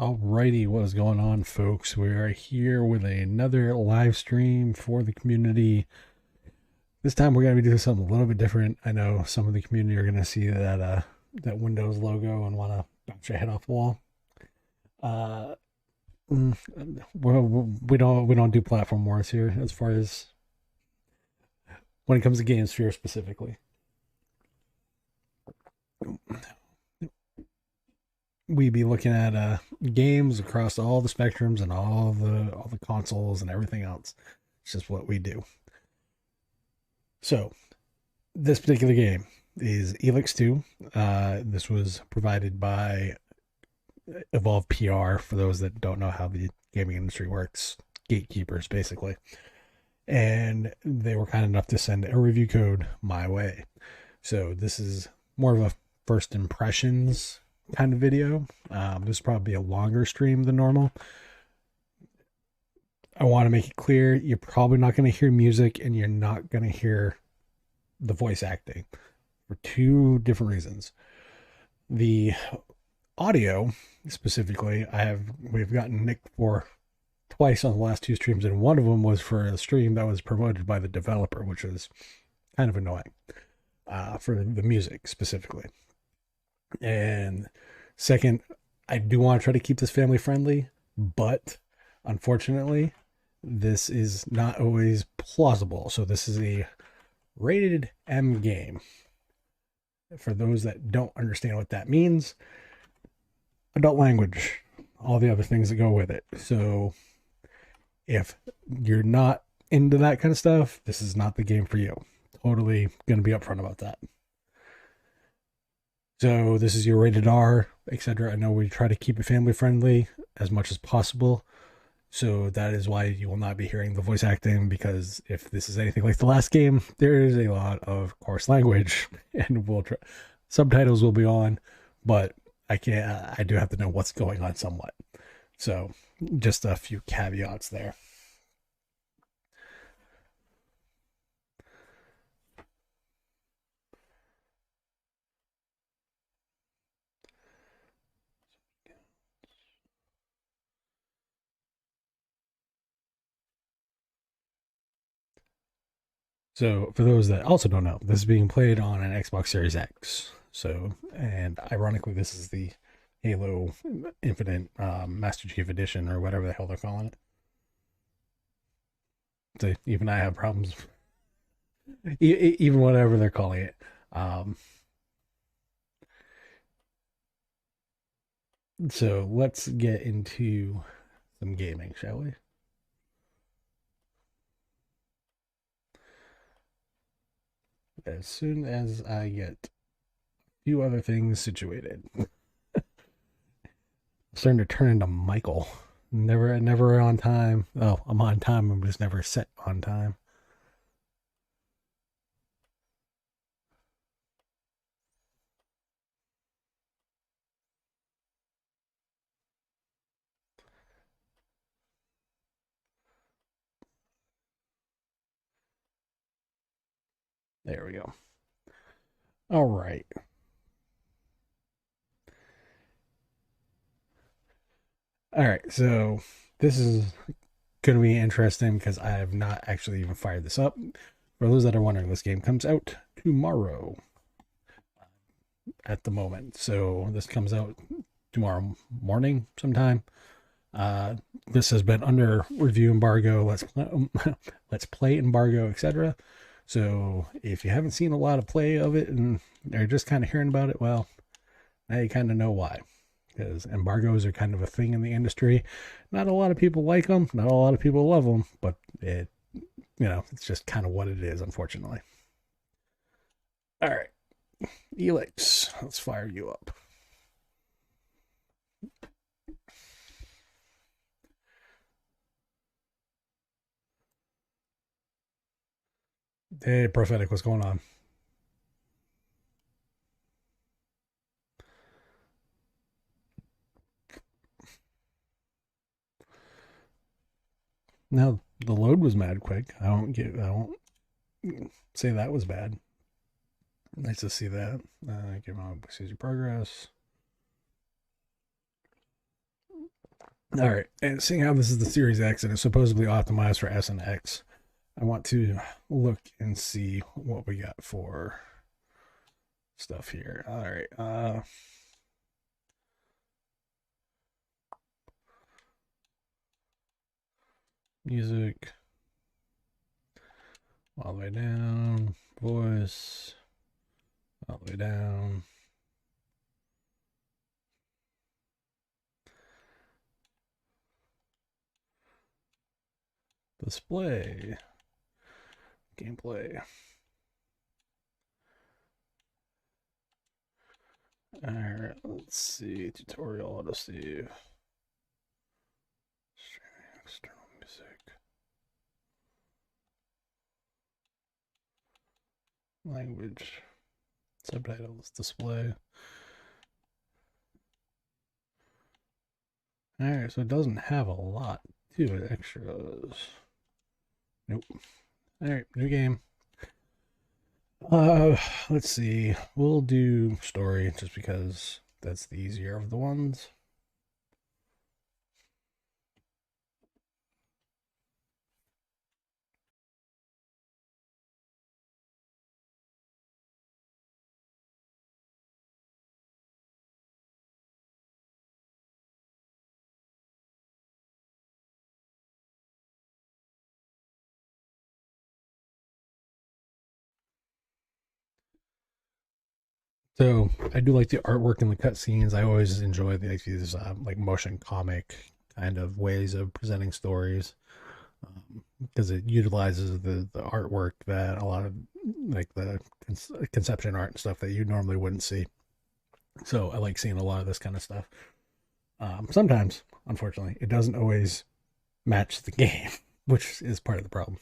Alrighty, what is going on, folks? We are here with another live stream for the community. This time we're going to be doing something a little bit different. I know some of the community are going to see that Windows logo and want to bounce your head off the wall. Uh, we don't do platform wars here as far as when it comes to game sphere specifically. We be looking at games across all the spectrums and all the consoles and everything else. It's just what we do. So this particular game is Elex 2. This was provided by Evolve PR for those that don't know how the gaming industry works, gatekeepers basically. And they were kind enough to send a review code my way. So this is more of a first impressions kind of video. This will probably be a longer stream than normal. I want to make it clear you're probably not going to hear music and you're not going to hear the voice acting for two different reasons. The audio specifically, we've gotten nicked for twice on the last two streams, and one of them was for a stream that was promoted by the developer, which was kind of annoying for the music specifically. And second, I do want to try to keep this family friendly, but unfortunately, this is not always plausible. So this is a rated M game. For those that don't understand what that means, adult language, all the other things that go with it. So if you're not into that kind of stuff, this is not the game for you. Totally going to be upfront about that. So this is your rated R, etc. I know we try to keep it family friendly as much as possible. So that is why you will not be hearing the voice acting, because if this is anything like the last game, there is a lot of coarse language, and subtitles will be on, but I do have to know what's going on somewhat. So just a few caveats there. So for those that also don't know, this is being played on an Xbox Series X. So, and ironically, this is the Halo Infinite Master Chief Edition, or whatever the hell they're calling it. So even I have problems, even whatever they're calling it. So let's get into some gaming, shall we? As soon as I get a few other things situated. I'm starting to turn into Michael. Never on time. Oh, I'm on time. I'm just never set on time. There we go. All right. All right. So this is going to be interesting because I have not actually even fired this up. For those that are wondering, this game comes out tomorrow at the moment. So this comes out tomorrow morning sometime. This has been under review embargo, let's play embargo, etc. So if you haven't seen a lot of play of it and are just kind of hearing about it, well, now you kind of know why. Because embargoes are kind of a thing in the industry. Not a lot of people like them, not a lot of people love them, but it's just kind of what it is, unfortunately. All right, Elex, let's fire you up. Hey, Prophetic, what's going on? Now, the load was mad quick. I don't say that was bad. Nice to see that. Give out sees your progress. All right, and seeing how this is the Series X and it's supposedly optimized for S and X, I want to look and see what we got for stuff here. All right, music all the way down, voice all the way down. Display, gameplay. All right, let's see. Tutorial autosave. Streaming external music. Language. Subtitles. Display. All right, so it doesn't have a lot to it. Extras. Nope. All right, new game. Let's see. We'll do story just because that's the easier of the ones. So I do like the artwork and the cutscenes. I always enjoy these like motion comic kind of ways of presenting stories because it utilizes the artwork that a lot of like the conception art and stuff that you normally wouldn't see. So I like seeing a lot of this kind of stuff. Sometimes, unfortunately, it doesn't always match the game, which is part of the problem.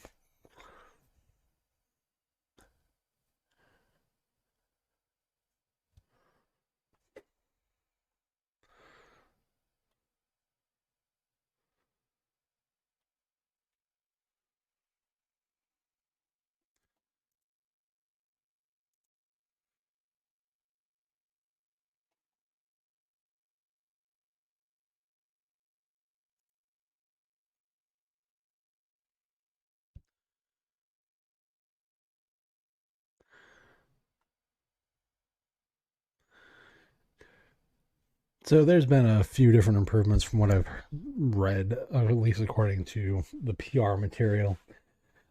So there's been a few different improvements from what I've read, at least according to the PR material.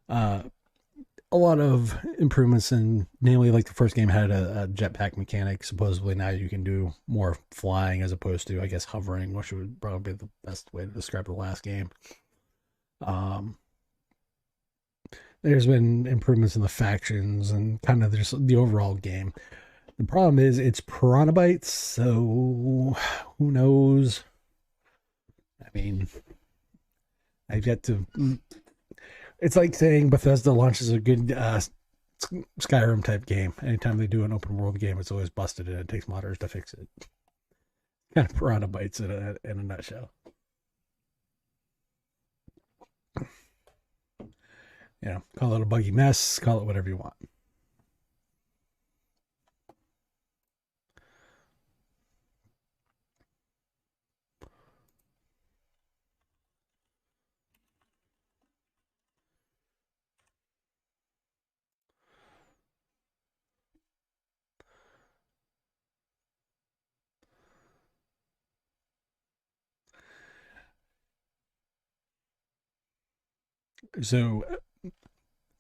Uh, a lot of improvements in, namely, like the first game had a jetpack mechanic. Supposedly now you can do more flying as opposed to, I guess, hovering, which would probably be the best way to describe the last game. Um, there's been improvements in the factions and kind of there's the overall game. The problem is it's Piranha Bytes, so who knows? I mean, I've yet to. It's like saying Bethesda launches a good Skyrim type game. Anytime they do an open world game, it's always busted, and it takes modders to fix it. Kind of Piranha Bytes in a nutshell. You know, call it a buggy mess, call it whatever you want. So,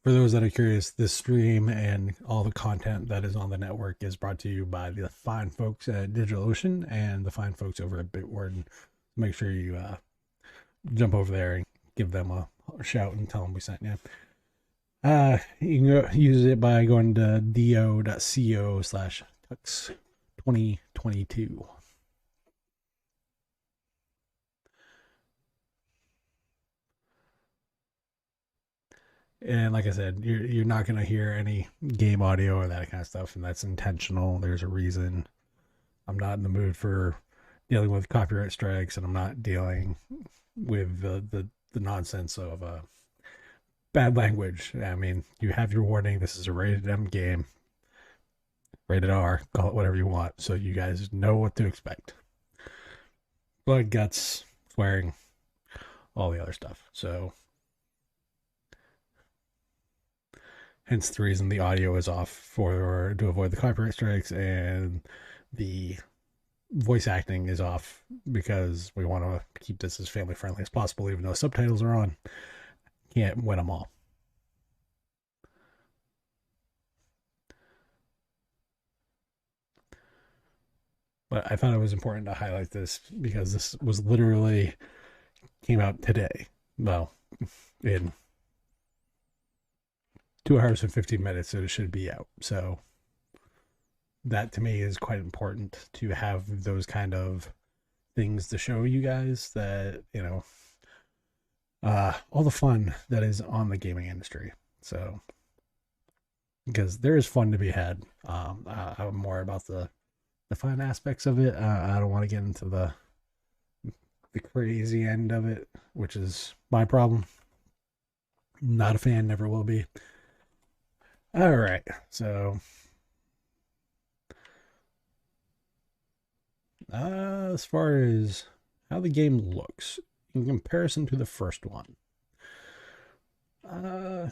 for those that are curious, this stream and all the content that is on the network is brought to you by the fine folks at DigitalOcean and the fine folks over at Bitwarden. Make sure you jump over there and give them a shout and tell them we sent you. You can use it by going to do.co/tux2022. And like I said, you're not gonna hear any game audio or that kind of stuff, and that's intentional. There's a reason. I'm not in the mood for dealing with copyright strikes, and I'm not dealing with the nonsense of bad language. I mean, you have your warning. This is a rated M game, rated R. Call it whatever you want, so you guys know what to expect. Blood, guts, swearing, all the other stuff. So hence the reason the audio is off for to avoid the copyright strikes, and the voice acting is off because we want to keep this as family friendly as possible, even though subtitles are on. Can't win them all. But I thought it was important to highlight this because this was literally came out today. Well, in 2 hours and 15 minutes, so it should be out. So that to me is quite important to have those kind of things to show you guys that, all the fun that is on the gaming industry. So, because there is fun to be had. More about the fun aspects of it. I don't want to get into the crazy end of it, which is my problem. Not a fan, never will be. All right, so as far as how the game looks in comparison to the first one, uh,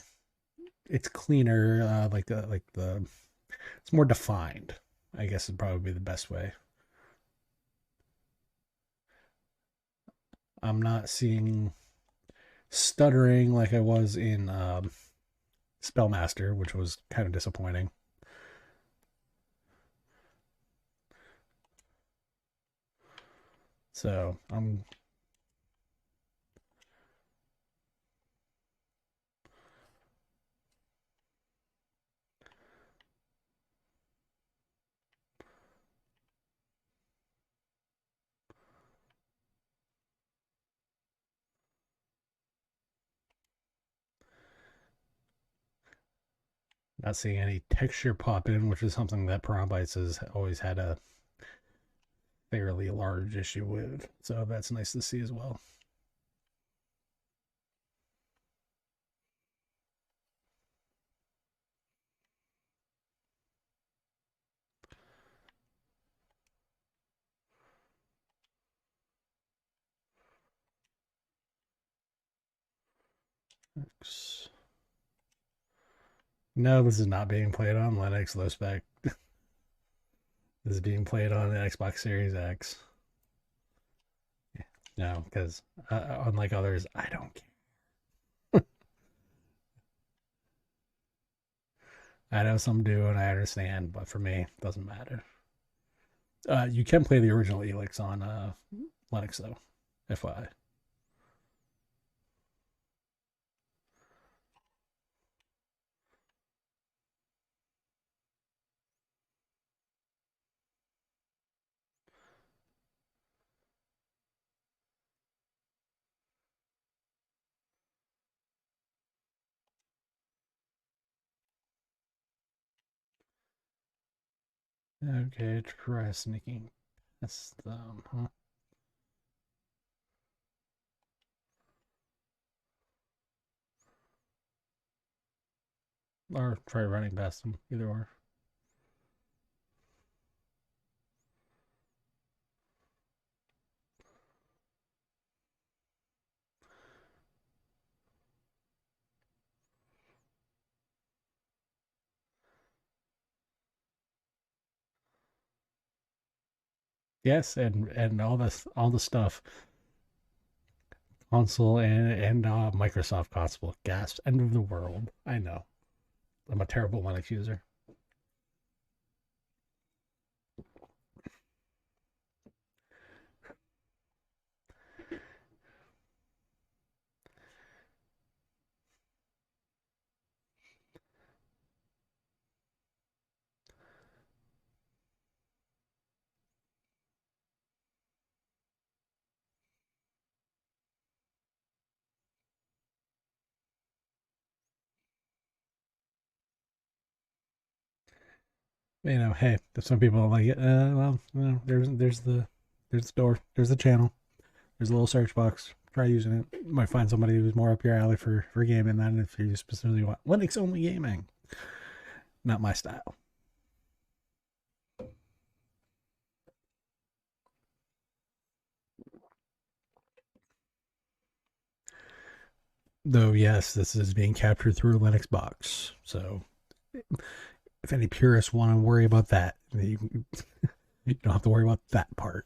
it's cleaner. Like the it's more defined. I guess would probably be the best way. I'm not seeing stuttering like I was in Spellmaster, which was kind of disappointing. So I'm not seeing any texture pop in, which is something that Piranha Bytes has always had a fairly large issue with. So that's nice to see as well. No, this is not being played on Linux low spec. This is being played on the Xbox Series X. No, because unlike others, I don't care. I know some do, and I understand, but for me, it doesn't matter. You can play the original Elex on Linux, though, FYI. Okay, try sneaking past them, huh? Or try running past them, either or. Yes, and all the stuff, console and Microsoft console. Gasp! End of the world. I know. I'm a terrible Linux user. Hey, if some people like it, well, there's the door, there's the channel, there's a little search box. Try using it. You might find somebody who's more up your alley for gaming than if you specifically want Linux only gaming. Not my style. Though, yes, this is being captured through a Linux box. So, if any purists want to worry about that, you don't have to worry about that part.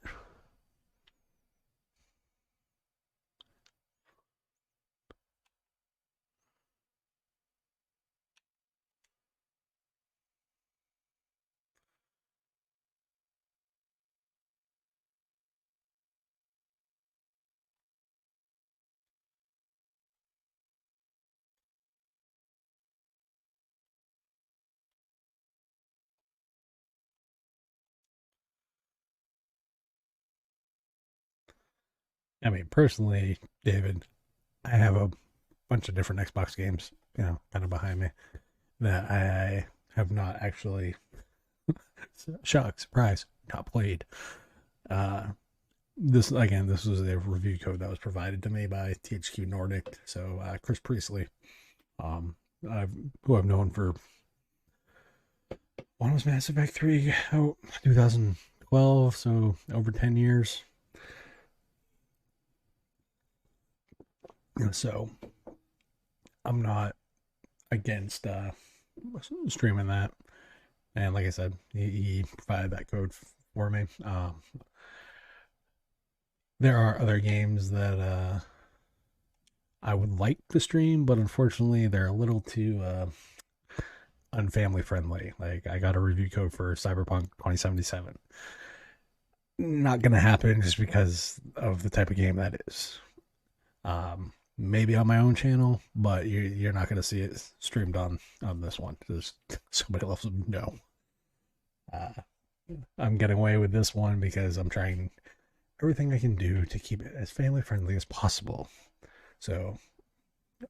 I mean, personally, David, I have a bunch of different Xbox games, kind of behind me that I have not actually, shock, surprise, not played. Uh, this was a review code that was provided to me by THQ Nordic. So Chris Priestley, um, who I've known for one was Mass Effect 3, 2012, so over 10 years. So I'm not against streaming that. And like I said, he provided that code for me. There are other games that I would like to stream, but unfortunately, they're a little too unfamily friendly. Like I got a review code for Cyberpunk 2077. Not gonna happen just because of the type of game that is. Maybe on my own channel, but you're not gonna see it streamed on this one. Just somebody else would know. Uh, I'm getting away with this one because I'm trying everything I can do to keep it as family friendly as possible. So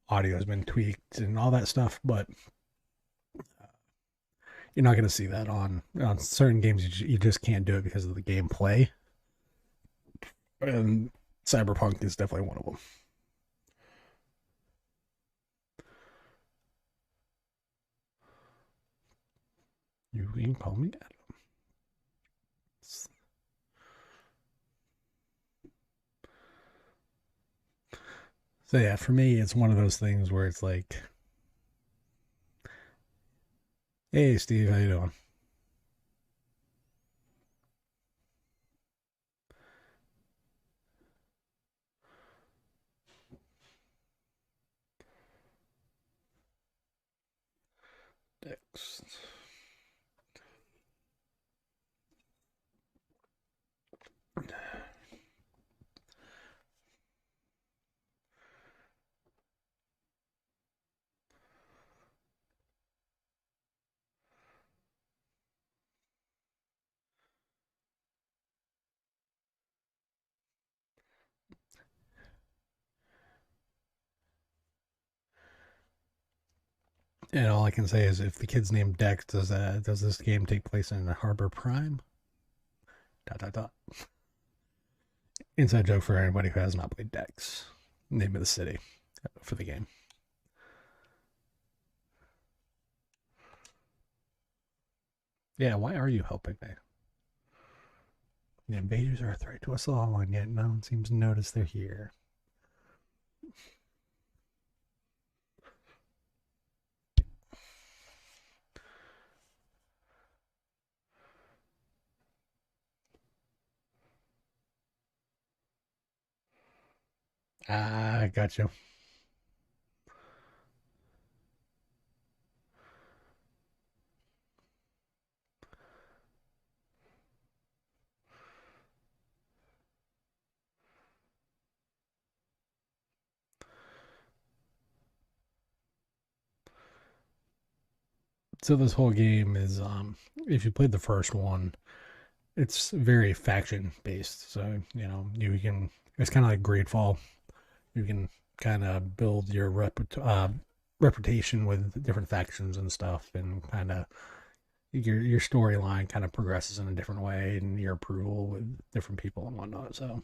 audio has been tweaked and all that stuff, but you're not going to see that on certain games. You just can't do it because of the gameplay, and Cyberpunk is definitely one of them. You can call me Adam. So yeah, for me, it's one of those things where it's like, "Hey, Steve, how you doing?" Dex. And all I can say is, if the kid's named Dex, does this game take place in Harbor Prime? Dot dot dot. Inside joke for anybody who has not played Dex. Name of the city for the game. Yeah, why are you helping me? The invaders are a threat to us all, and yet no one seems to notice they're here. Ah, I got you. So this whole game is, if you played the first one, it's very faction based. So you can. It's kind of like Gradefall. You can kind of build your reputation with different factions and stuff, and kind of your storyline kind of progresses in a different way, and your approval with different people and whatnot. So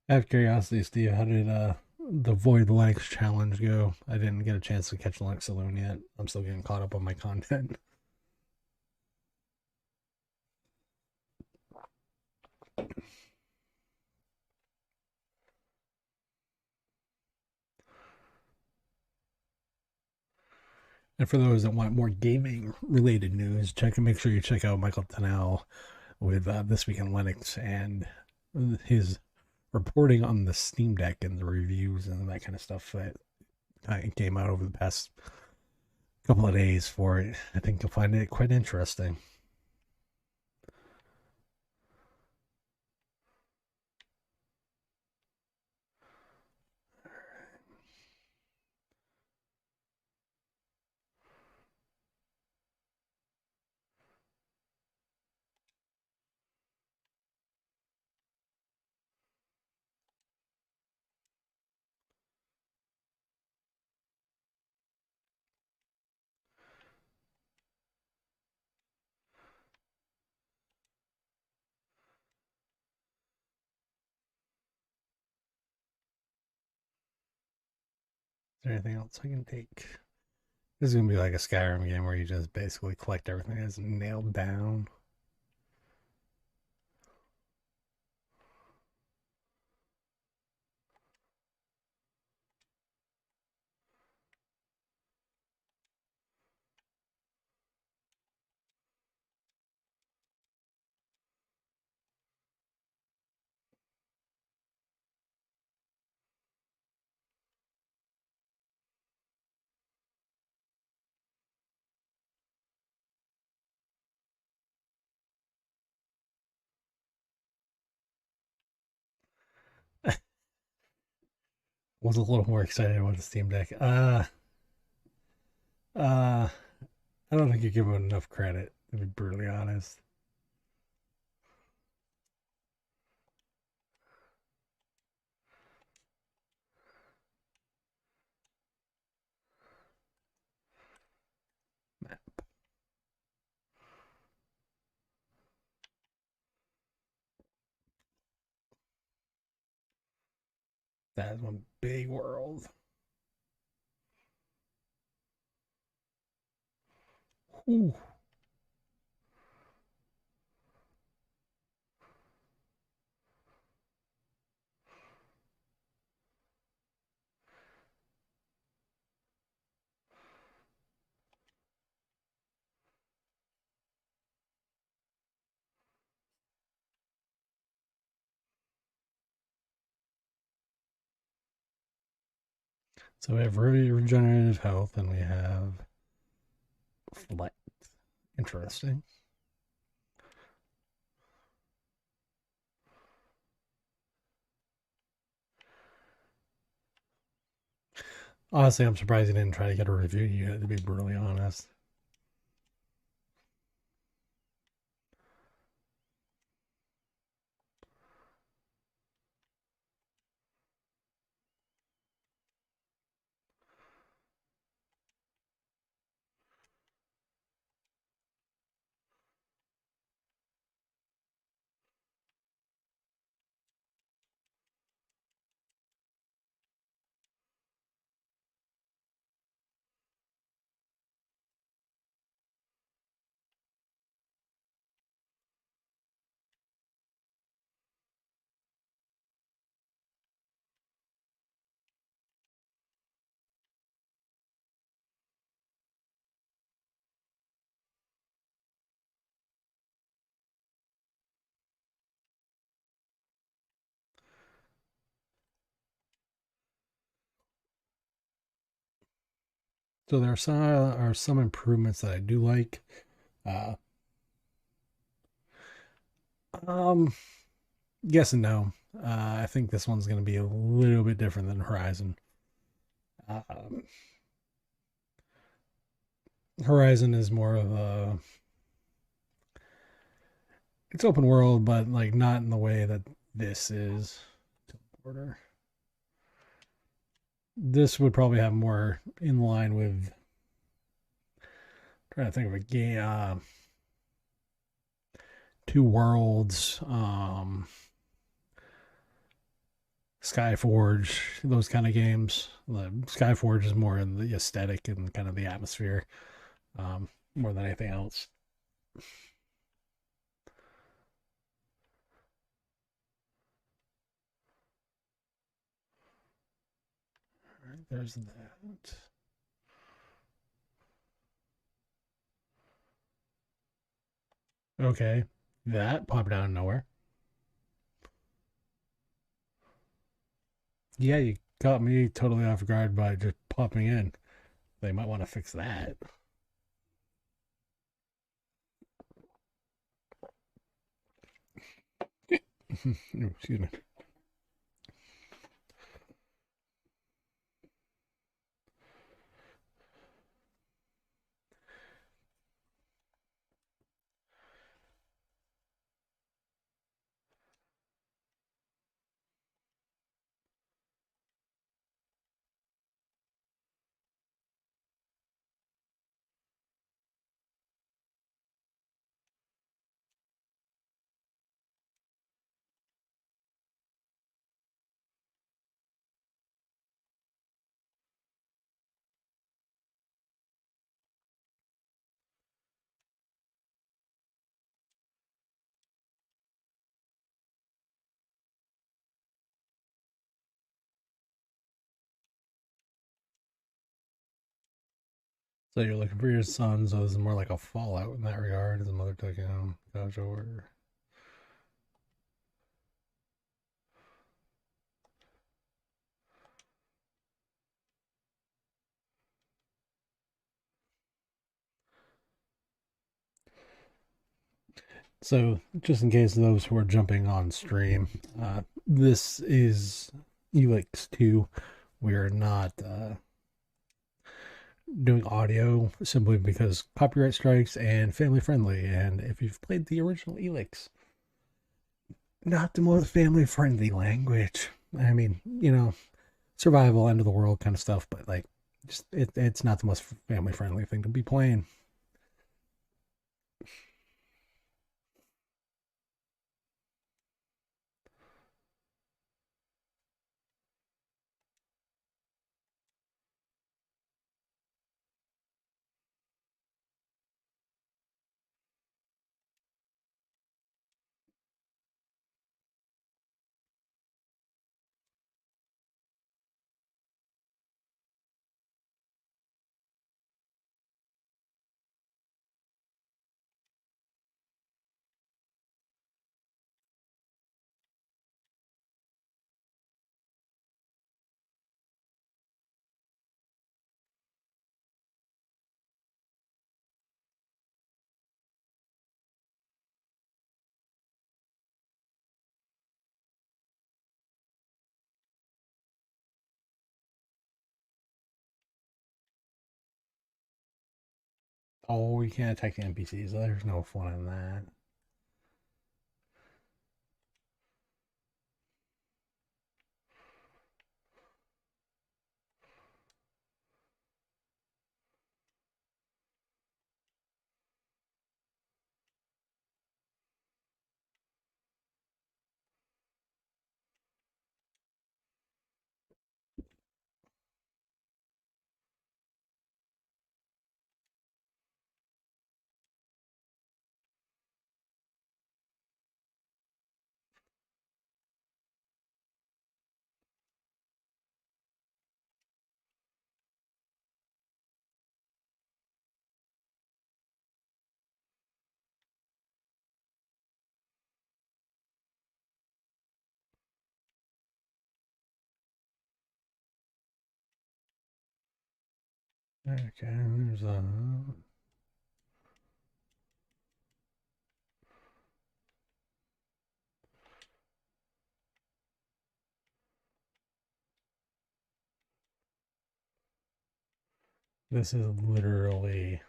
Out of curiosity, Steve, how did the Void Linux challenge go? I didn't get a chance to catch Linux alone yet. I'm still getting caught up on my content. And for those that want more gaming related news, make sure you check out Michael Tennell with This Week in Linux and his reporting on the Steam Deck and the reviews and that kind of stuff that came out over the past couple of days for it. I think you'll find it quite interesting. Is there anything else I can take? This is gonna be like a Skyrim game where you just basically collect everything that's nailed down. Was a little more excited about the Steam Deck. Uh, I don't think you give it enough credit, to be brutally honest. That is one big world. Ooh. So we have regenerative health and we have flight. Interesting. Honestly, I'm surprised you didn't try to get a review yet, to be brutally honest. So there are some improvements that I do like. Uh, um, yes and no. I think this one's going to be a little bit different than Horizon. Um, Horizon is more of a it's open world, but like not in the way that this is. Order. This would probably have more in line with. Trying to think of a game. Two worlds. Skyforge, those kind of games. The Skyforge is more in the aesthetic and kind of the atmosphere, more than anything else. All right, there's that. Okay, that popped out of nowhere. Yeah, you caught me totally off guard by just popping in. They might want to fix that. Excuse me. So you're looking for your son, so this is more like a fallout in that regard. His mother took him. Gotcha. Order. So, just in case of those who are jumping on stream, this is Elex 2. We are not doing audio simply because copyright strikes and family friendly. And if you've played the original Elex, not the most family friendly language. I mean, survival, end of the world kind of stuff, but like, just it's not the most family friendly thing to be playing. Oh, you can't attack the NPCs. There's no fun in that. Okay, there's this is literally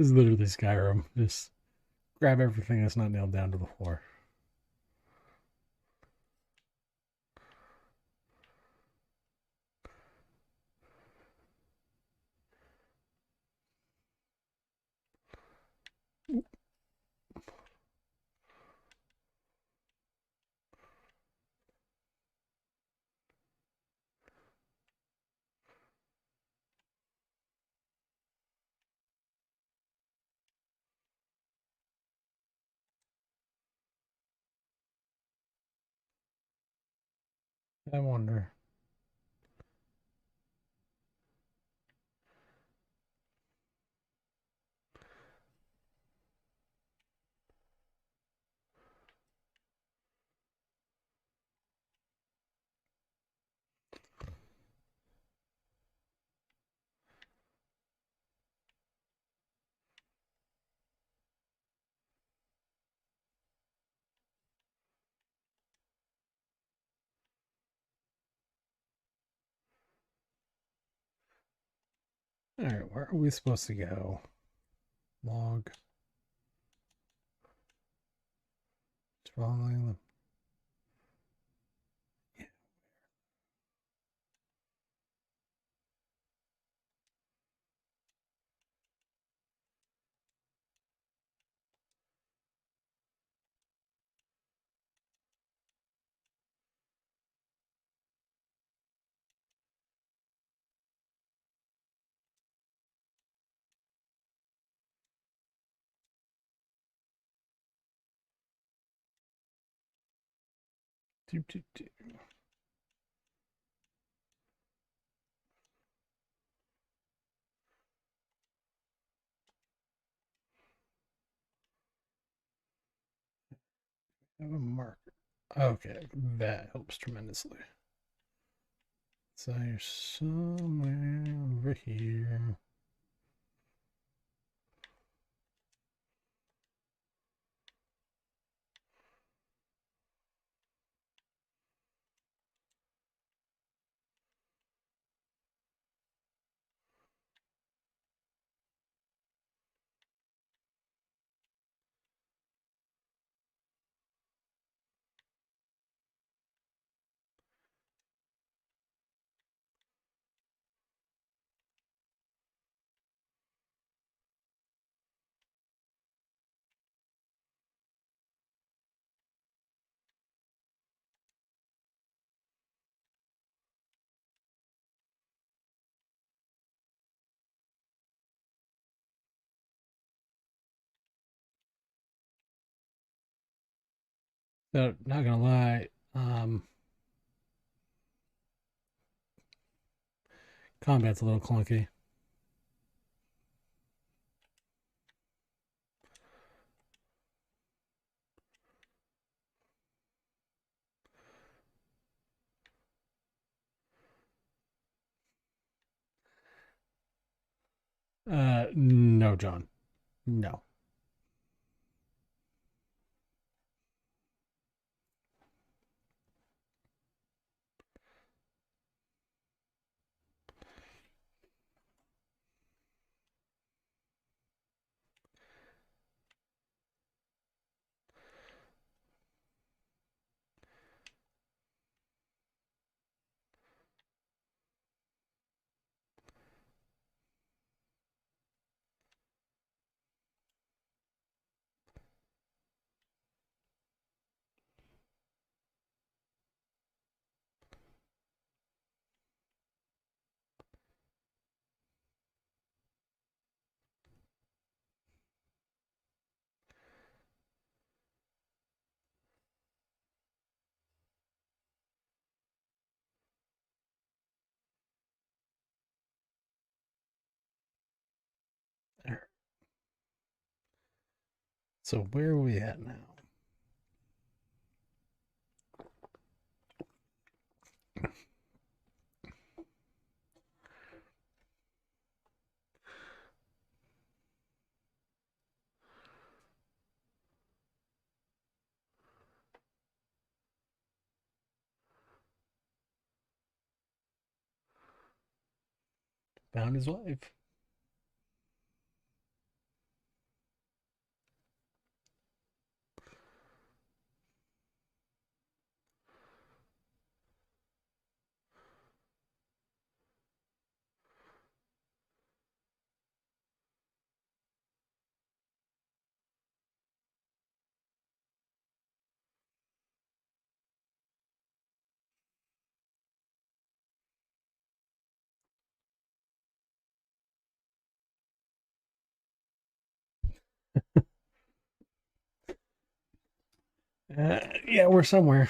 Skyrim. Just grab everything that's not nailed down to the floor. I wonder. All right, where are we supposed to go? Log. Following the. Do, do, do. Have a marker. Okay, that helps tremendously. So you're somewhere over here. So, not gonna lie, combat's a little clunky. No, John. No. So where are we at now? Found his wife. Yeah, we're somewhere.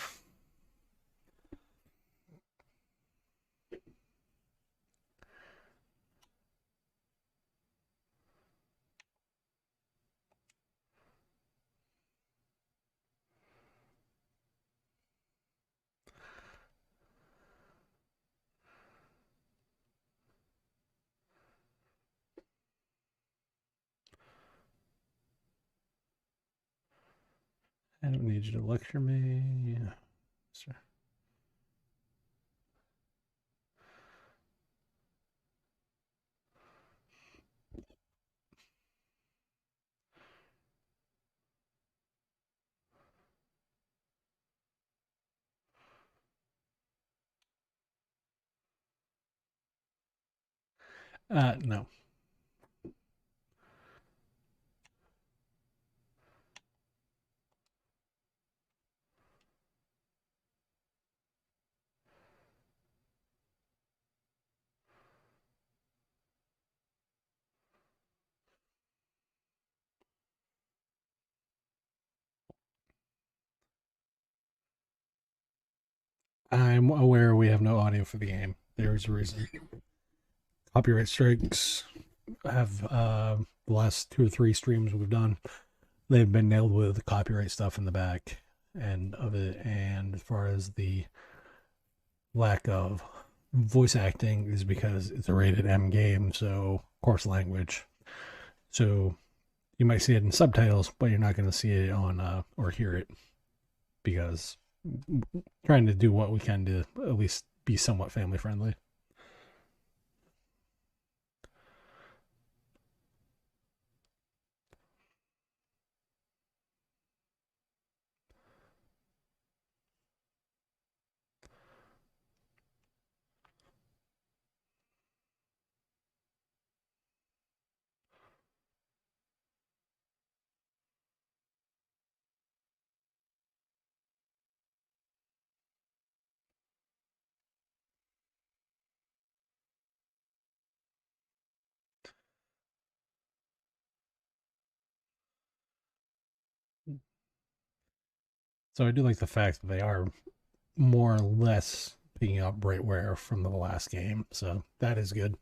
I don't need you to lecture me. Sure. No. I'm aware we have no audio for the game. There's a reason. Copyright strikes have the last 2 or 3 streams we've done. They've been nailed with copyright stuff in the back end of it. And as far as the lack of voice acting is because it's a rated M game, so coarse language. So you might see it in subtitles, but you're not going to see it on or hear it because trying to do what we can to at least be somewhat family friendly. So I do like the fact that they are more or less picking up Brightware from the last game, so that is good.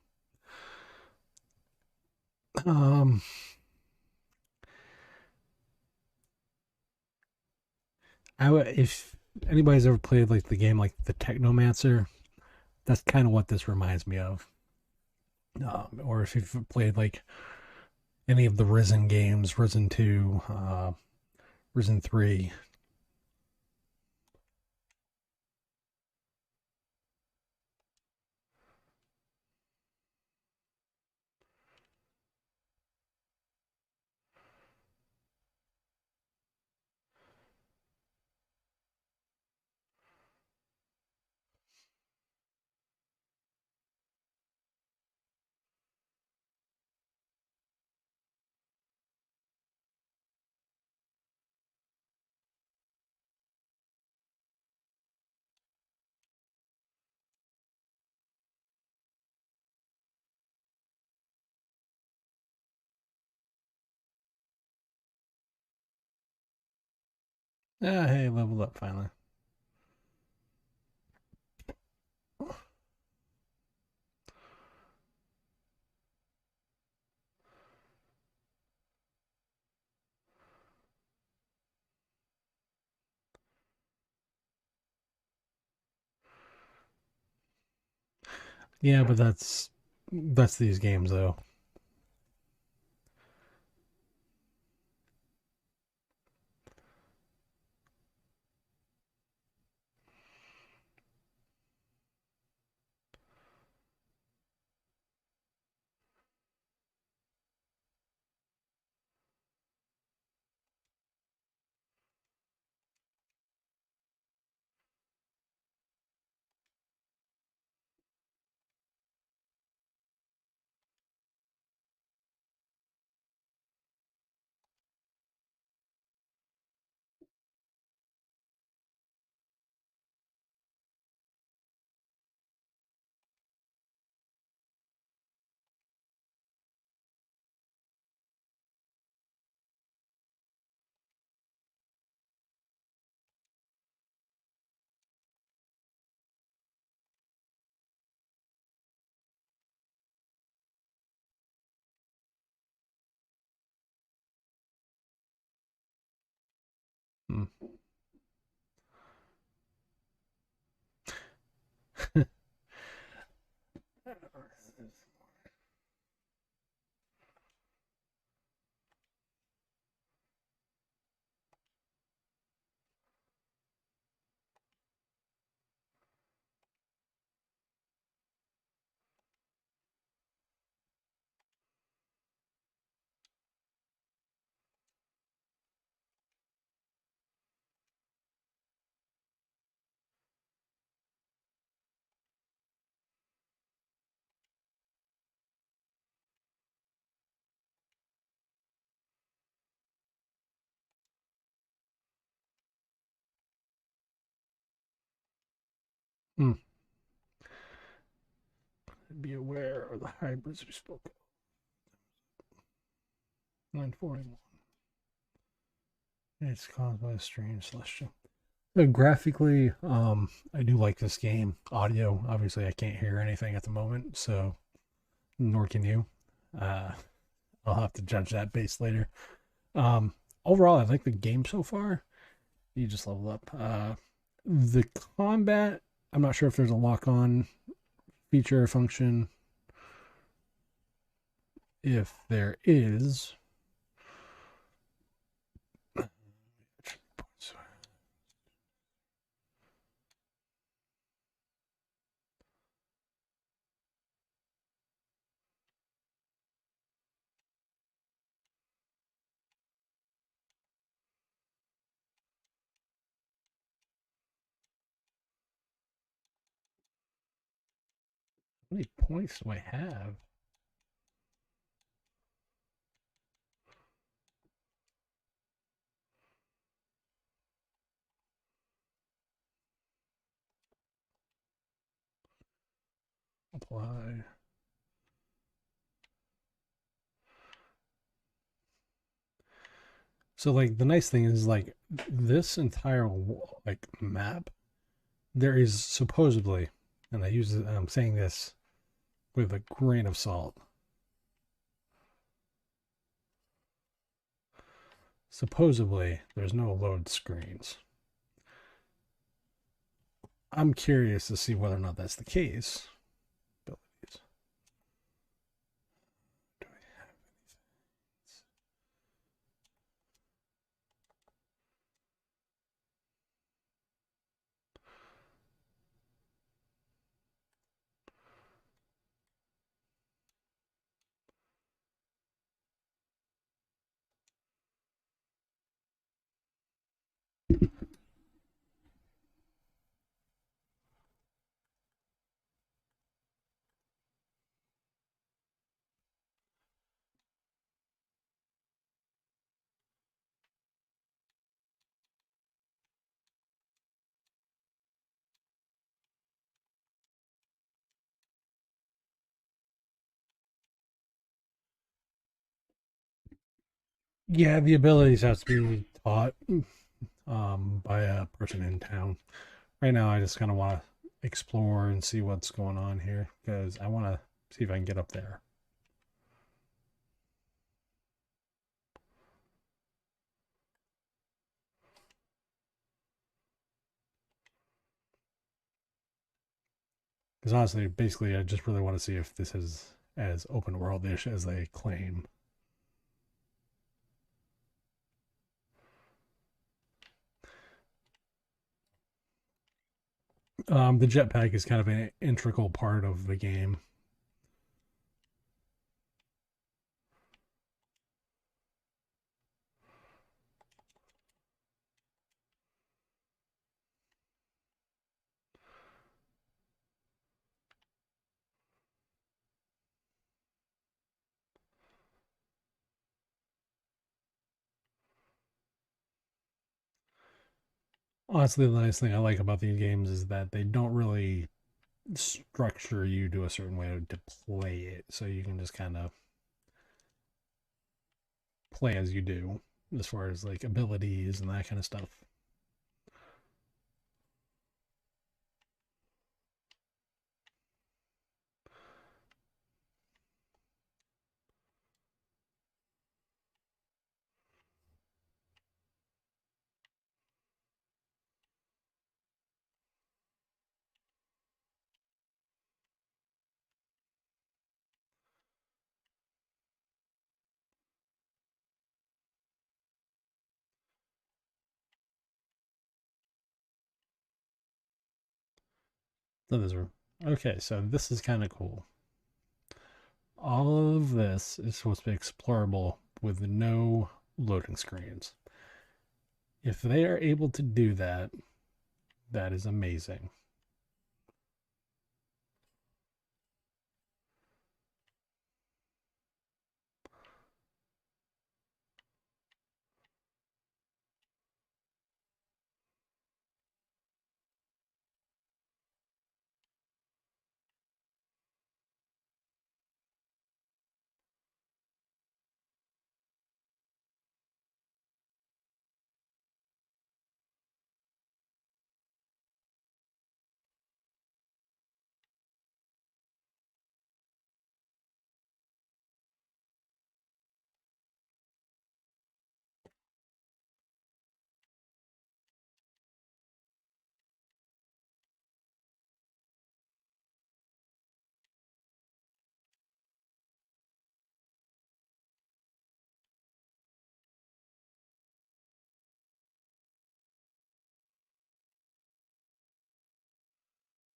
Um, if anybody's ever played like the game like the Technomancer, that's kind of what this reminds me of. Or if you've played like any of the Risen games, Risen 2, Risen 3. Hey, leveled up finally. Yeah, but that's these games though. Hmm. Hmm. Be aware of the hybrids we spoke of. 941. It's caused by a strange celestial. So graphically, I do like this game. Audio, obviously, I can't hear anything at the moment, so nor can you. Uh, I'll have to judge that based later. Um, Overall, I like the game so far. You just level up. The combat, I'm not sure if there's a lock on feature or function. If there is, how many points do I have? Apply. So like the nice thing is like this entire like map, there is supposedly, and I'm saying this with a grain of salt. Supposedly, there's no load screens. I'm curious to see whether or not that's the case. Abilities. Do I have Yeah, the abilities have to be taught by a person in town. Right now, I just kind of want to explore and see what's going on here because I want to see if I can get up there. Because honestly, basically, I just really want to see if this is as open world-ish as they claim. The jetpack is kind of an integral part of the game. Honestly, the nice thing I like about these games is that they don't really structure you to a certain way to play it, so you can just kind of play as you do, as far as like abilities and that kind of stuff. So this room. Okay, so this is kind of cool. All of this is supposed to be explorable with no loading screens. If they are able to do that, that is amazing.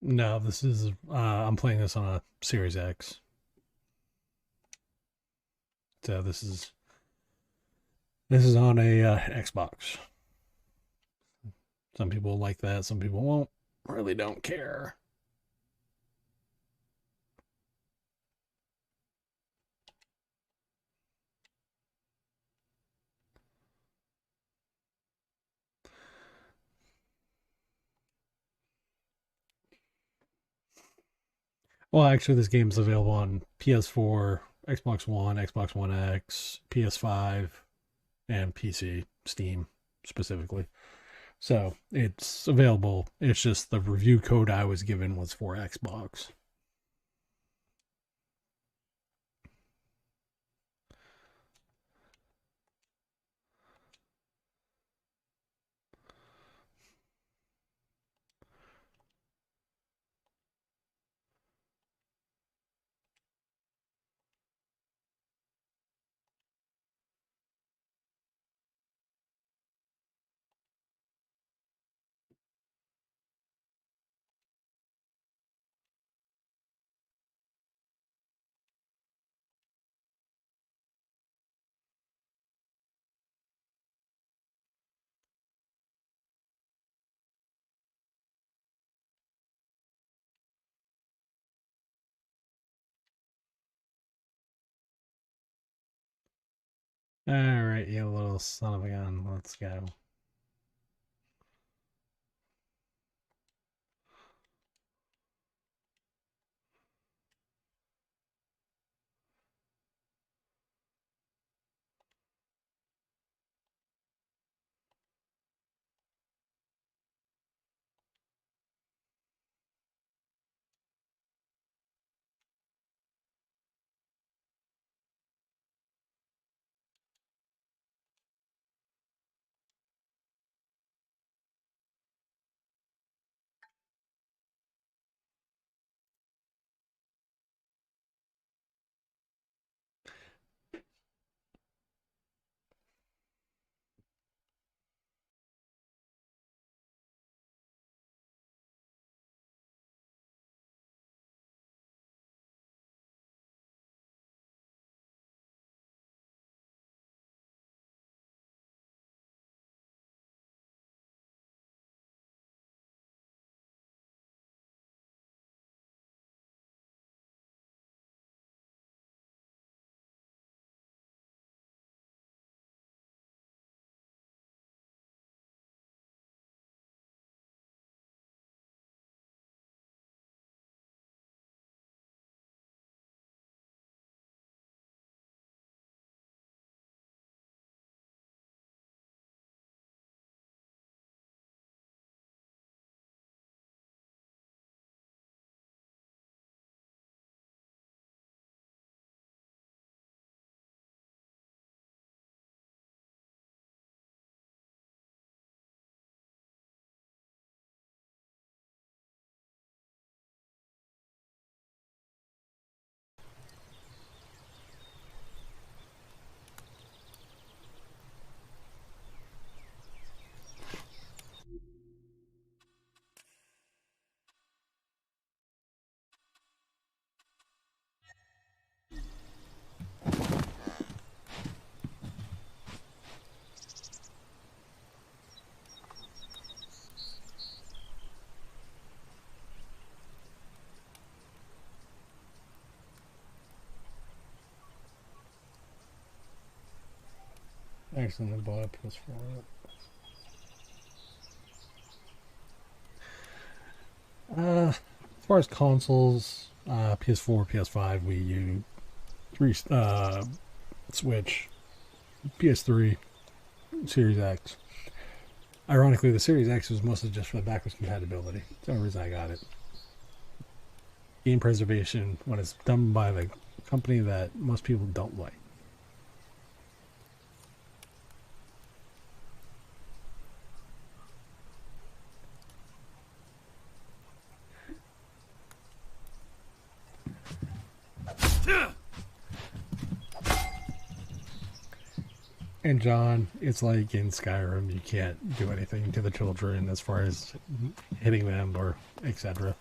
No, this is I'm playing this on a Series X. So this is on a Xbox. Some people like that, some people won't. Really don't care. Well, actually, this game is available on PS4, Xbox One, Xbox One X, PS5, and PC, Steam specifically. So it's available. It's just the review code I was given was for Xbox. All right, you little son of a gun. Let's go. Excellent, I bought a PS4. As far as consoles, PS4, PS5, Wii U, three, Switch, PS3, Series X. Ironically, the Series X was mostly just for the backwards compatibility. That's the only reason I got it. Game preservation, when it's done by the company that most people don't like. And John, it's like in Skyrim, you can't do anything to the children as far as hitting them or etc.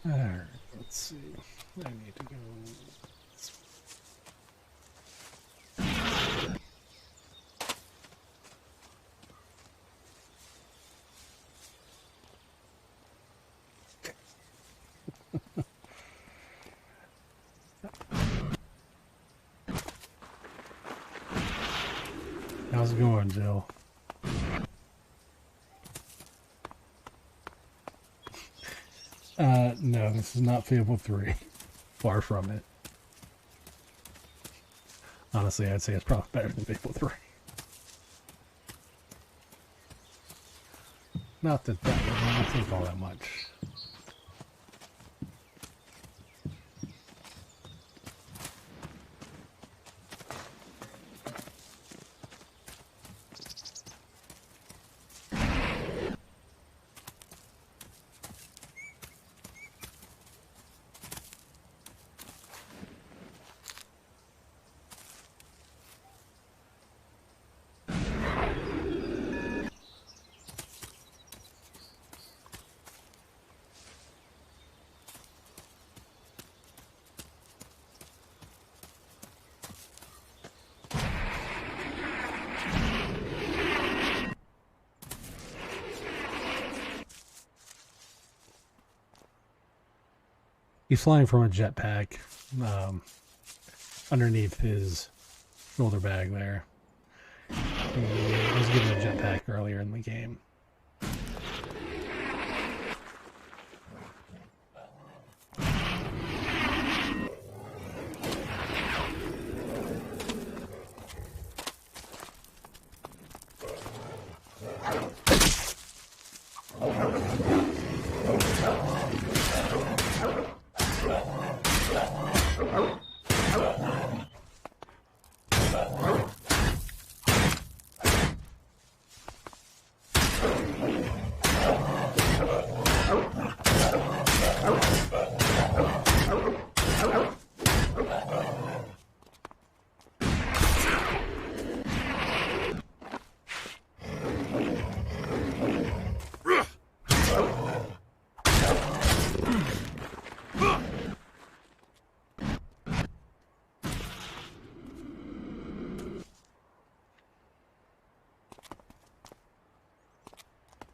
Alright, let's see. I need to go. How's it going, Jill? No, this is not Fable 3. Far from it. Honestly, I'd say it's probably better than Fable 3. Not that that would not think all that much. He's flying from a jetpack underneath his shoulder bag there. He was given a jetpack earlier in the game.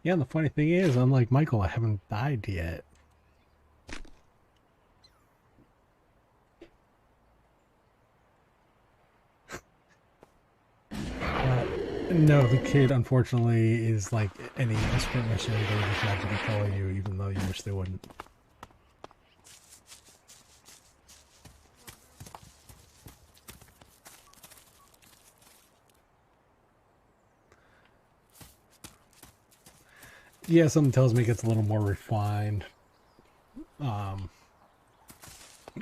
Yeah, and the funny thing is, unlike Michael, I haven't died yet. No, the kid, unfortunately, is like any escort mission. They just happen to follow you, even though you wish they wouldn't. Yeah, something tells me it gets a little more refined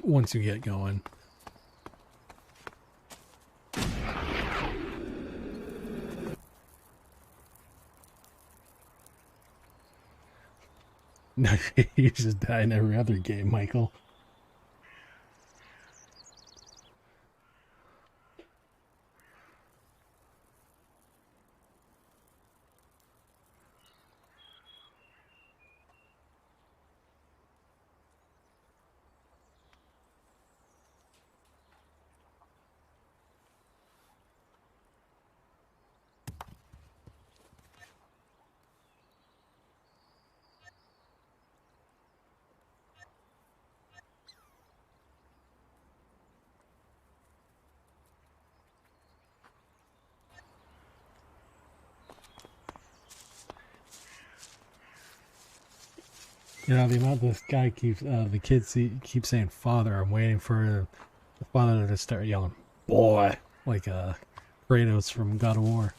once you get going. No, you just die in every other game, Michael. You know, the amount this guy keeps, the kids keep saying "father." I'm waiting for the father to start yelling "boy," like Kratos from God of War.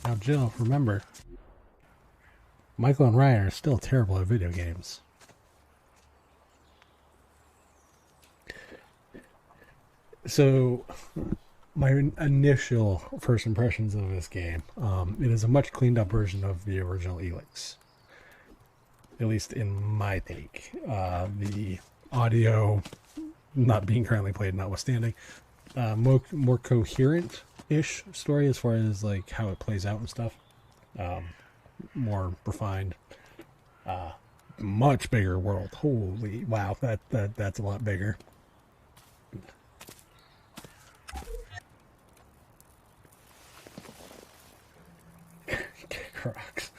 Now, Jill, remember, Michael and Ryan are still terrible at video games. So, my initial first impressions of this game, it is a much cleaned up version of the original Elex. At least in my take. The audio not being currently played notwithstanding, more coherent-ish story as far as like how it plays out and stuff. More refined. Much bigger world. Holy wow, that's a lot bigger. Crocs.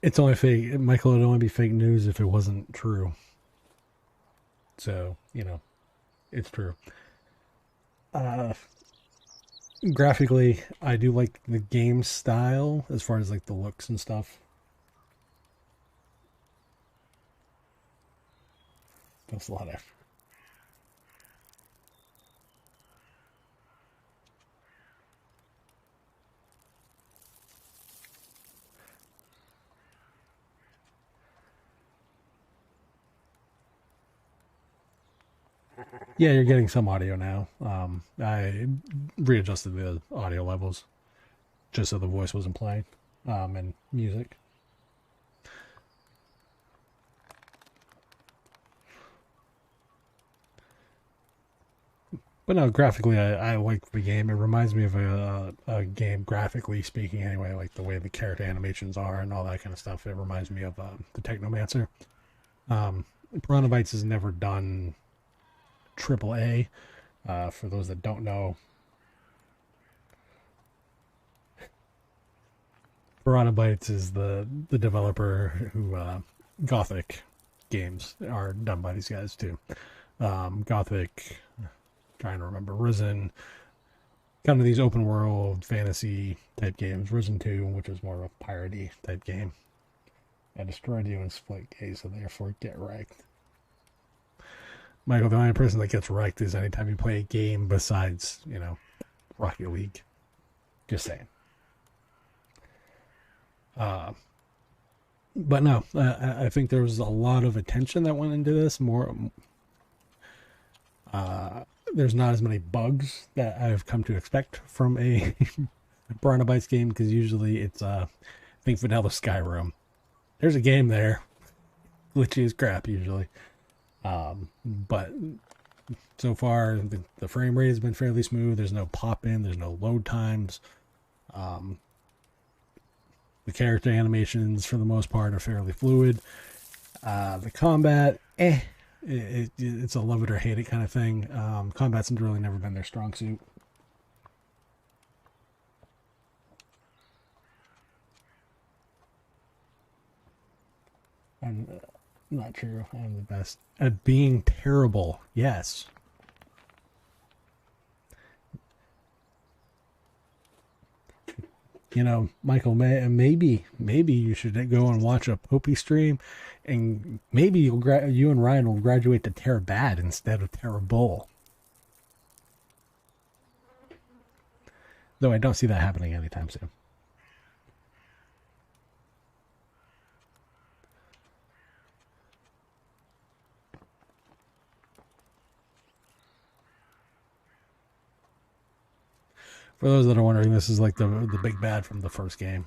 It's only fake. Michael, it'd only be fake news if it wasn't true. So you know, it's true. Uh, Graphically, I do like the game style as far as like the looks and stuff. That's a lot of. Yeah, you're getting some audio now. I readjusted the audio levels just so the voice wasn't playing, and music. But no, graphically, I like the game. It reminds me of a game, graphically speaking, anyway, like the way the character animations are and all that kind of stuff. It reminds me of the Technomancer. Um, Piranha Bytes has never done AAA. For those that don't know, Piranha Bytes is the developer who Gothic games are done by these guys too. Gothic, trying to remember, Risen, kind of these open world fantasy type games. Risen 2, which is more of a piratey type game. I destroyed you in Split K, so therefore get wrecked. Michael, the only person that gets wrecked is anytime you play a game besides, you know, Rocket League. Just saying. Uh, but no, I think there was a lot of attention that went into this. There's not as many bugs that I've come to expect from a Piranha Bytes game because usually it's think vanilla Skyrim. There's a game there, glitchy as crap usually. But so far the frame rate has been fairly smooth. There's no pop in, there's no load times. The character animations, for the most part, are fairly fluid. The combat, it's a love it or hate it kind of thing. Combat's really never been their strong suit. I'm not true. I'm the best at being terrible. Yes. You know, Michael, maybe you should go and watch a Popey stream, and maybe you and Ryan will graduate to Terra Bad instead of Terra Bull. Though I don't see that happening anytime soon. For those that are wondering, this is like the big bad from the first game.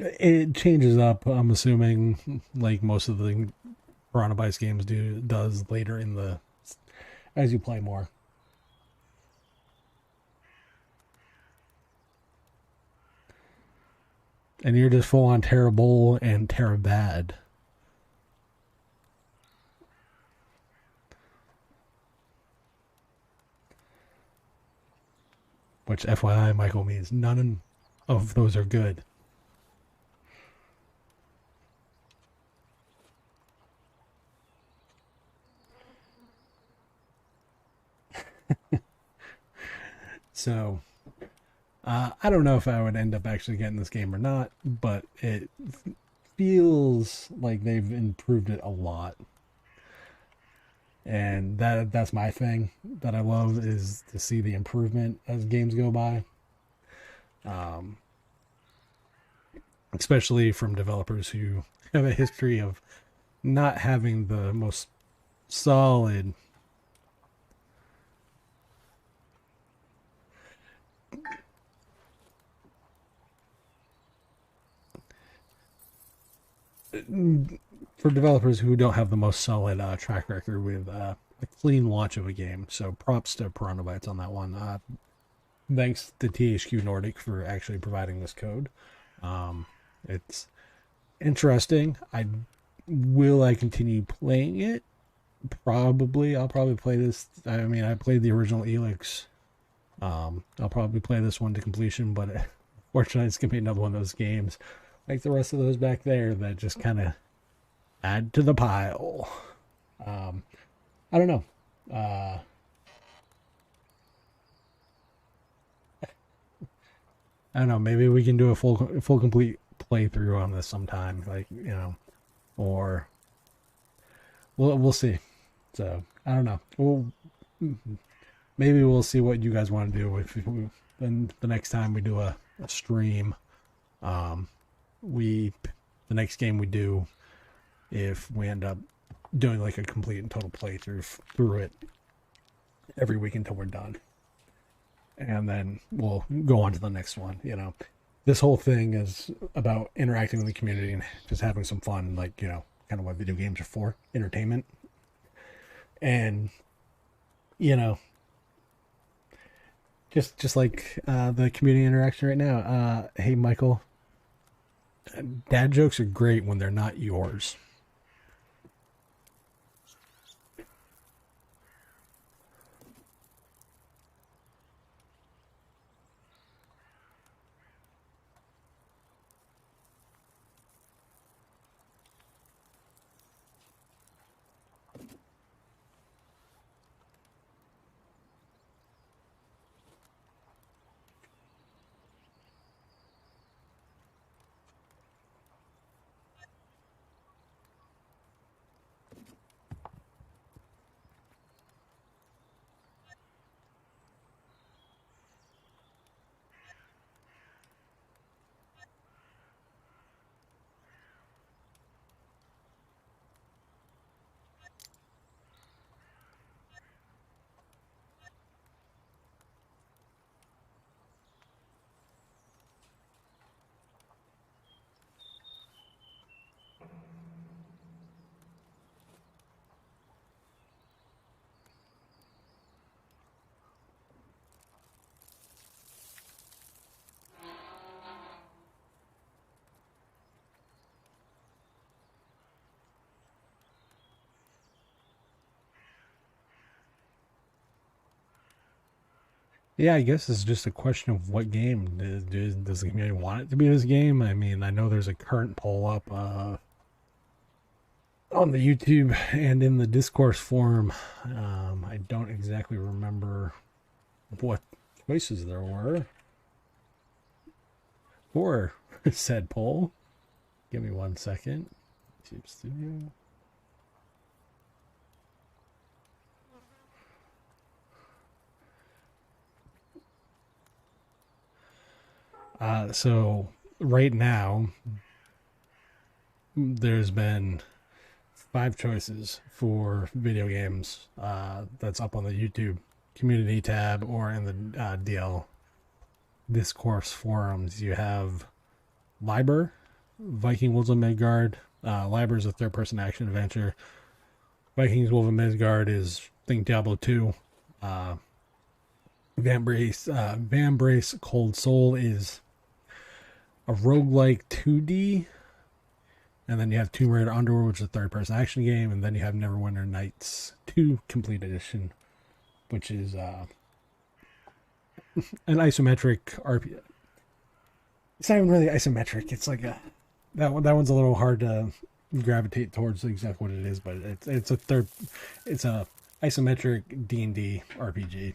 It changes up, I'm assuming, like most of the Piranha Bytes games does later in the as you play more. And you're just full on terrible and terra bad. Which FYI, Michael, means none of those are good. So I don't know if I would end up actually getting this game or not, but it feels like they've improved it a lot. And that's my thing that I love is to see the improvement as games go by. Um, Especially from developers who have a history of not having the most solid. For developers who don't have the most solid track record with a clean launch of a game. So props to Piranha Bytes on that one. Thanks to THQ Nordic for actually providing this code. It's interesting. I continue playing it? Probably. I'll probably play this. I mean, I played the original Elex. I'll probably play this one to completion, but fortunately, it's gonna be another one of those games like the rest of those back there that just kind of add to the pile. Um, I don't know. I don't know. Maybe we can do a full complete playthrough on this sometime. Like or we'll see. So I don't know. Maybe we'll see what you guys want to do if then the next time we do a stream. Um, we the next game we do, if we end up doing like a complete and total playthrough through it every week until we're done, and then we'll go on to the next one. This whole thing is about interacting with the community and just having some fun, like kind of what video games are for, entertainment. And you know just like the community interaction right now. Hey Michael, dad jokes are great when they're not yours. Yeah, I guess it's just a question of what game does the community want it to be this game. I mean, I know there's a current poll up on the YouTube and in the discourse forum. I don't exactly remember what choices there were for said poll. Give me 1 second. YouTube Studio. So right now, there's been 5 choices for video games that's up on the YouTube community tab or in the DL discourse forums. You have Liber, Viking Wolves of Midgard. Liber is a third-person action adventure. Vikings Wolves of Midgard is think Diablo 2. Vambrace Cold Soul is a roguelike 2D. And then you have Tomb Raider Underworld, which is a third-person action game. And then you have Neverwinter Nights 2 Complete Edition, which is an isometric RPG. It's not even really isometric. It's like that one's a little hard to gravitate towards exactly what it is, but it's a isometric D&D RPG.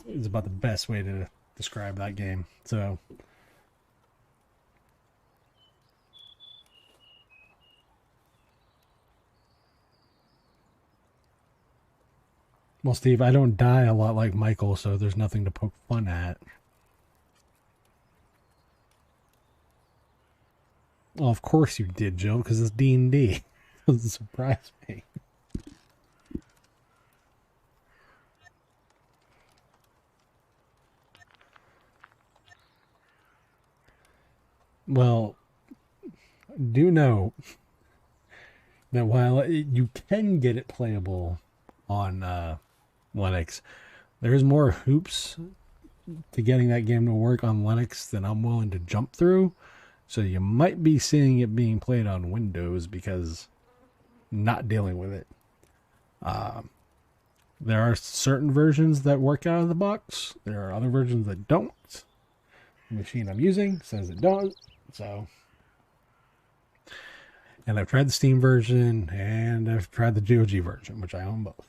It's about the best way to describe that game. So well, Steve, I don't die a lot like Michael, so there's nothing to poke fun at. Well, of course you did, Joe, because it's D&D. Doesn't surprise me. Well, do know that while you can get it playable on Linux, there's more hoops to getting that game to work on Linux than I'm willing to jump through. So you might be seeing it being played on Windows because not dealing with it. There are certain versions that work out of the box. There are other versions that don't. The machine I'm using says it does. So, and I've tried the Steam version and I've tried the GOG version, which I own both.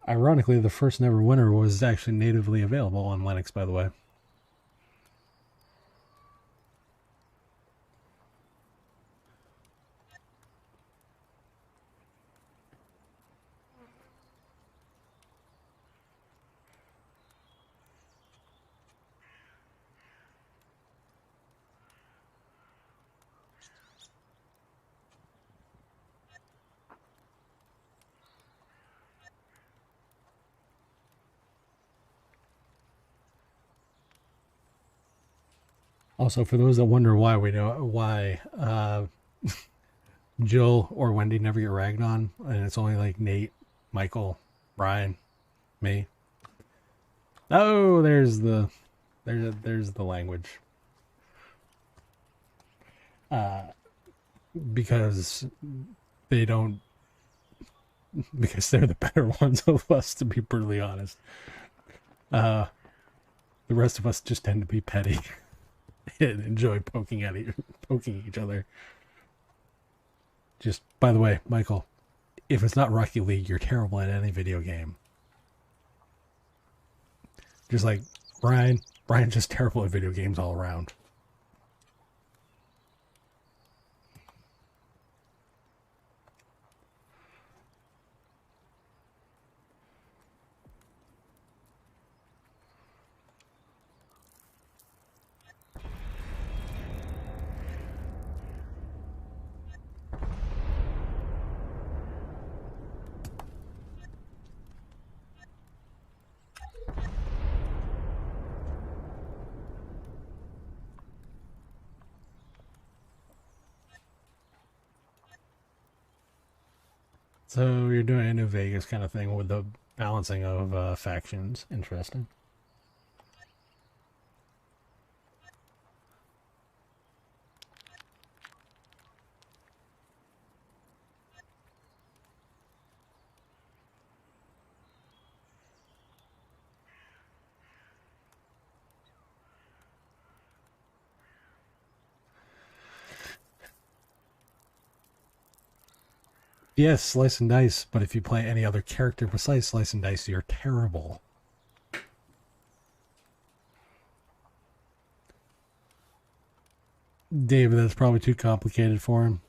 Ironically, the first Neverwinter was actually natively available on Linux, by the way. Also, for those that wonder why Jill or Wendy never get ragged on, and it's only like Nate, Michael, Brian, me. Oh, there's the language. Because they don't, because they're the better ones of us, to be brutally honest. The rest of us just tend to be petty and enjoy poking each other. Just, by the way, Michael, if it's not Rocket League, you're terrible at any video game. Just like Brian's just terrible at video games all around. So you're doing a New Vegas kind of thing with the balancing of factions. Interesting. Yes, slice and dice, but if you play any other character besides slice and dice, you're terrible. David, that's probably too complicated for him.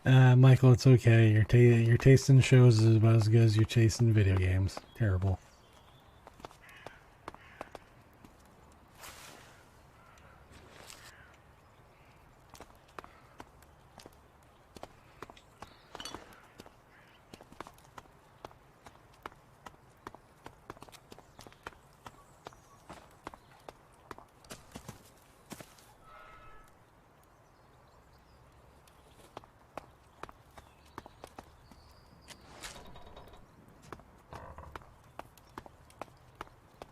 Michael, it's okay. Your taste in shows is about as good as your taste in video games. Terrible.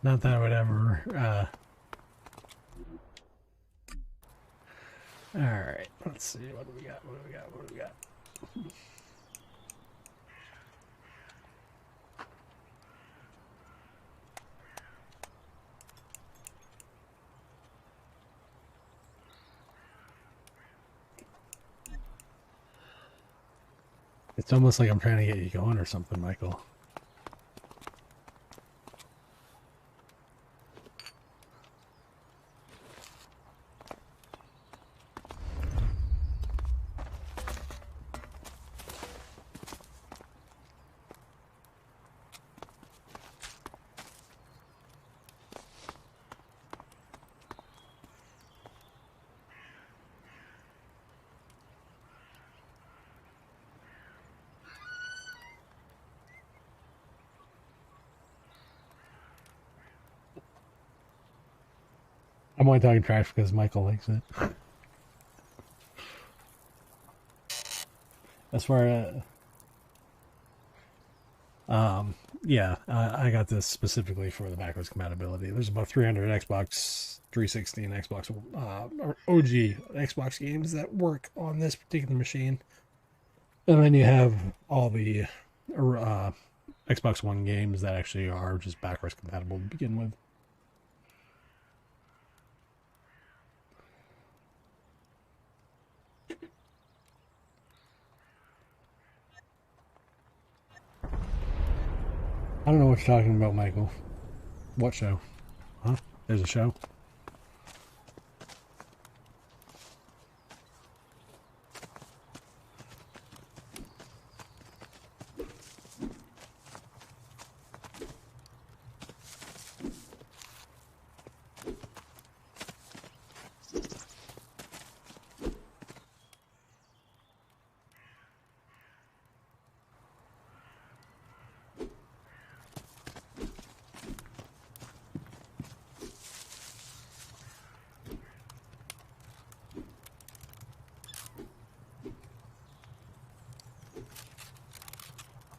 Not that I would ever. All right, let's see. What do we got? What do we got? What do we got? It's almost like I'm trying to get you going or something, Michael. I'm only talking trash because Michael likes it. As far as yeah, I got this specifically for the backwards compatibility. There's about 300 Xbox 360 and Xbox OG Xbox games that work on this particular machine, and then you have all the Xbox One games that actually are just backwards compatible to begin with. I don't know what you're talking about, Michael. What show? Huh? There's a show?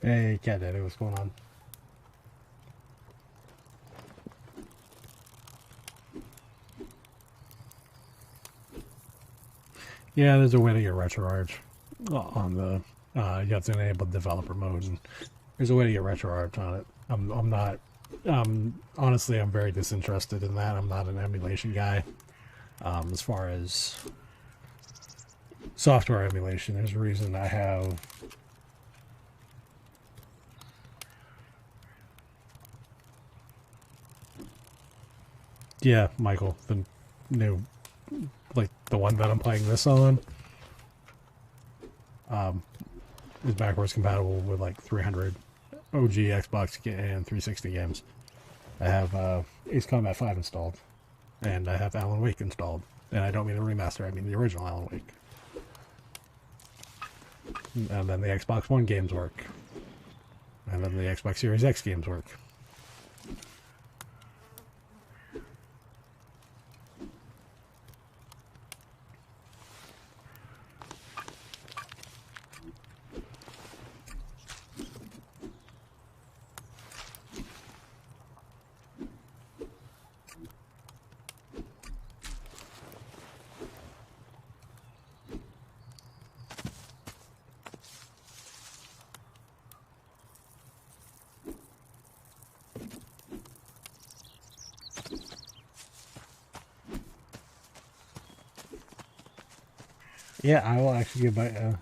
Hey, Cat Daddy, what's going on? Yeah, there's a way to get RetroArch on the. You have to enable developer mode, and there's a way to get RetroArch on it. I'm not. Honestly, I'm very disinterested in that. I'm not an emulation guy. As far as software emulation, there's a reason I have. Yeah, Michael, the new, like the one that I'm playing this on, is backwards compatible with like 300 OG Xbox and 360 games. I have Ace Combat 5 installed, and I have Alan Wake installed, and I don't mean the remaster, I mean the original Alan Wake. And then the Xbox One games work, and then the Xbox Series X games work. Yeah, I will actually give my.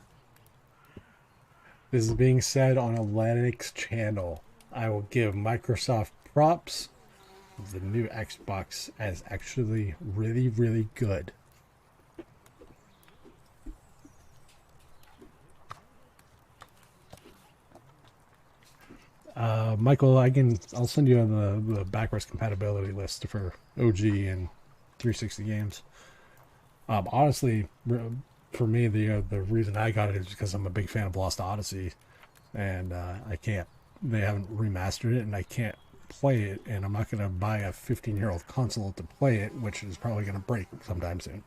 This is being said on a Linux channel. I will give Microsoft props. The new Xbox is actually really, really good. Michael, I'll send you the backwards compatibility list for OG and 360 games. Honestly, for me, the reason I got it is because I'm a big fan of Lost Odyssey, and I can't. They haven't remastered it, and I can't play it, and I'm not going to buy a 15-year-old console to play it, which is probably going to break sometime soon.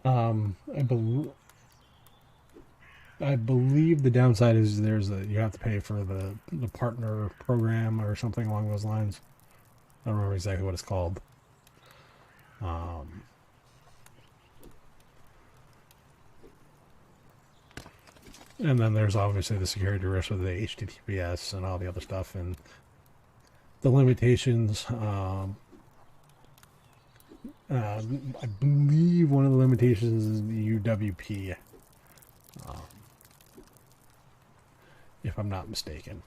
Um, I believe I believe the downside is you have to pay for the partner program or something along those lines. I don't remember exactly what it's called. Um, and then there's obviously the security risk with the HTTPS and all the other stuff and the limitations. I believe one of the limitations is the UWP, um, if I'm not mistaken.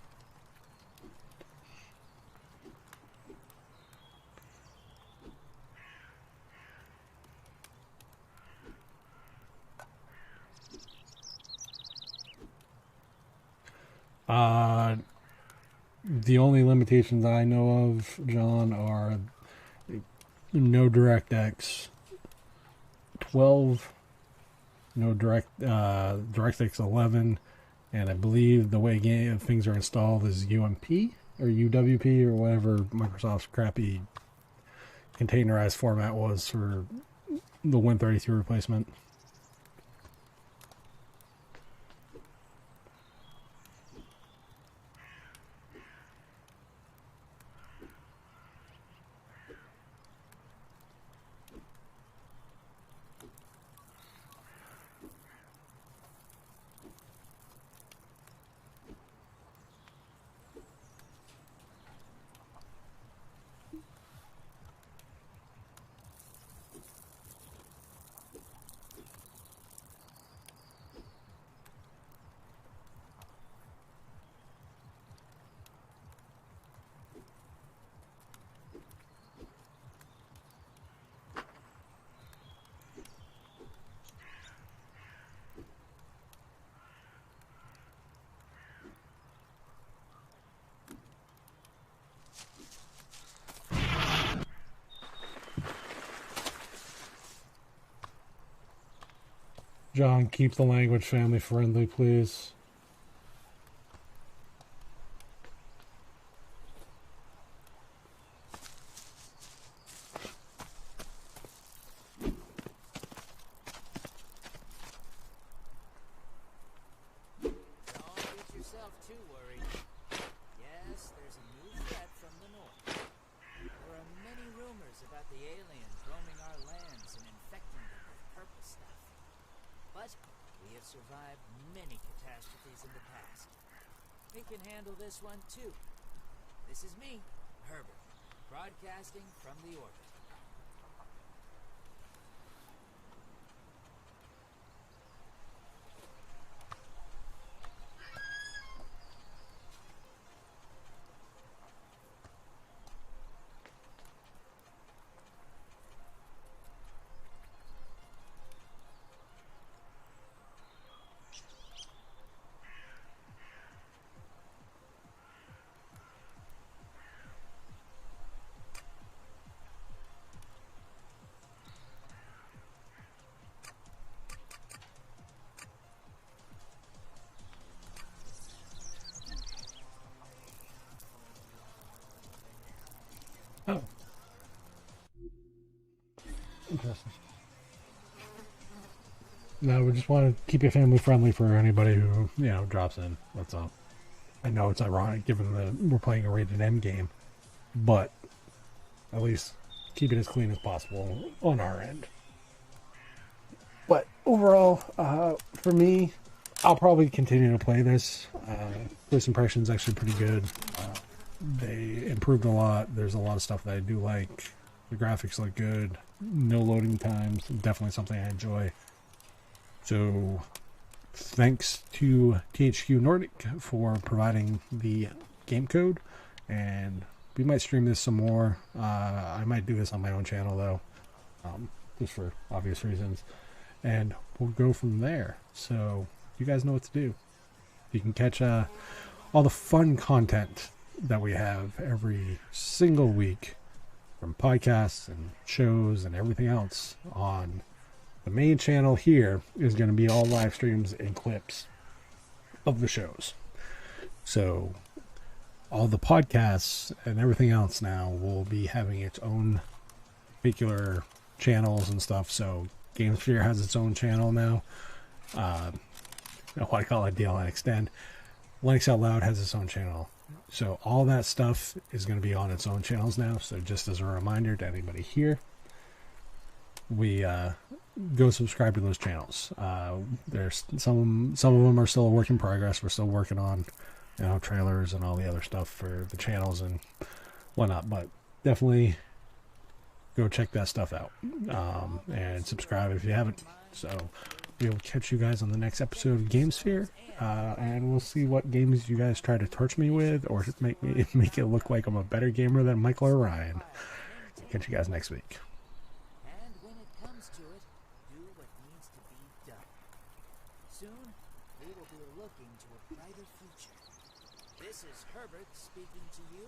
The only limitations I know of, John, are no DirectX 12, no DirectX 11, and I believe the way things are installed is UMP or UWP or whatever Microsoft's crappy containerized format was for the Win33 replacement. John, keep the language family friendly, please. Survived many catastrophes in the past. We can handle this one too. This is me, Herbert, broadcasting from the orbit. Oh. Interesting. No, we just want to keep it family friendly for anybody who, drops in. That's all. I know it's ironic given that we're playing a rated M game, but at least keep it as clean as possible on our end. But overall, for me, I'll probably continue to play this. First impression's actually pretty good. They improved a lot. There's a lot of stuff that I do like. The graphics look good. No loading times. Definitely something I enjoy. So, thanks to THQ Nordic for providing the game code. And we might stream this some more. I might do this on my own channel, though. Just for obvious reasons. And we'll go from there. So, you guys know what to do. You can catch all the fun content that we have every single week from podcasts and shows and everything else on the main channel. Here is going to be all live streams and clips of the shows. So all the podcasts and everything else now will be having its own particular channels and stuff. So GameSphere has its own channel now. What I call it DLN Extend. Linux Out Loud has its own channel. So all that stuff is going to be on its own channels now. So just as a reminder to anybody here, we go subscribe to those channels. There's some of them are still a work in progress. We're still working on, trailers and all the other stuff for the channels and whatnot. But definitely go check that stuff out and subscribe if you haven't. So we'll catch you guys on the next episode of GameSphere, and we'll see what games you guys try to torch me with, or make it look like I'm a better gamer than Michael or Ryan. Catch you guys next week. And when it comes to it, do what needs to be done. Soon, we will be looking to a brighter future. This is Herbert speaking to you